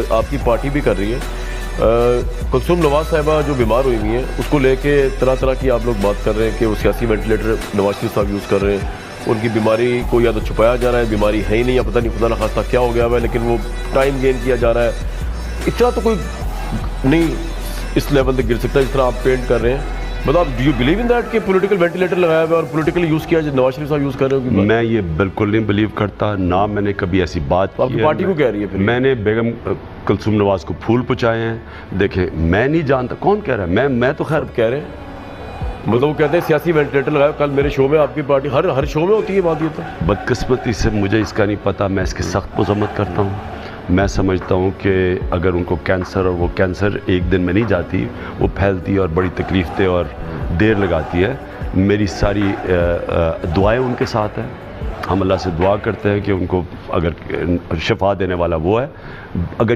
آپ کی پارٹی بھی کر رہی ہے. کلثوم نواز صاحبہ جو بیمار ہوئی ہوئی ہیں اس کو لے کے طرح طرح کی آپ لوگ بات کر رہے ہیں کہ وہ سیاسی وینٹیلیٹر نواز شریف صاحب یوز کر رہے ہیں. ان کی بیماری کو یا تو چھپایا جا رہا ہے, بیماری ہے ہی نہیں, یا پتہ نہیں خدا نخواستہ کیا ہو گیا ہوا ہے, لیکن وہ ٹائم گین کیا جا رہا ہے. اتنا تو کوئی نہیں اس لیول تک گر سکتا جس طرح آپ پینٹ کر رہے ہیں. مطلب do you believe in that کہ پولیٹیکل وینٹیلیٹر لگایا ہوا ہے اور پولیٹیکلی یوز کیا نواز شریف صاحب یوز کر رہے ہو؟ میں یہ بالکل نہیں بلیو کرتا, نہ میں نے کبھی ایسی بات کی. آپ کی پارٹی کو کہہ رہی ہے پھر؟ میں نے بیگم کلثوم نواز کو پھول پہنچائے ہیں. دیکھیں میں نہیں جانتا کون کہہ رہا ہے, میں تو خیر کہہ رہے ہیں. مطلب وہ کہتے ہیں سیاسی وینٹیلیٹر لگایا. کل میرے شو میں آپ کی پارٹی ہر شو میں ہوتی ہے بات. یہ تو بدقسمتی سے مجھے اس کا نہیں پتہ, میں اس کی سخت مذمت کرتا ہوں. میں سمجھتا ہوں کہ اگر ان کو کینسر, اور وہ کینسر ایک دن میں نہیں جاتی, وہ پھیلتی ہے اور بڑی تکلیف دے اور دیر لگاتی ہے. میری ساری دعائیں ان کے ساتھ ہیں. ہم اللہ سے دعا کرتے ہیں کہ ان کو اگر شفا دینے والا وہ ہے. اگر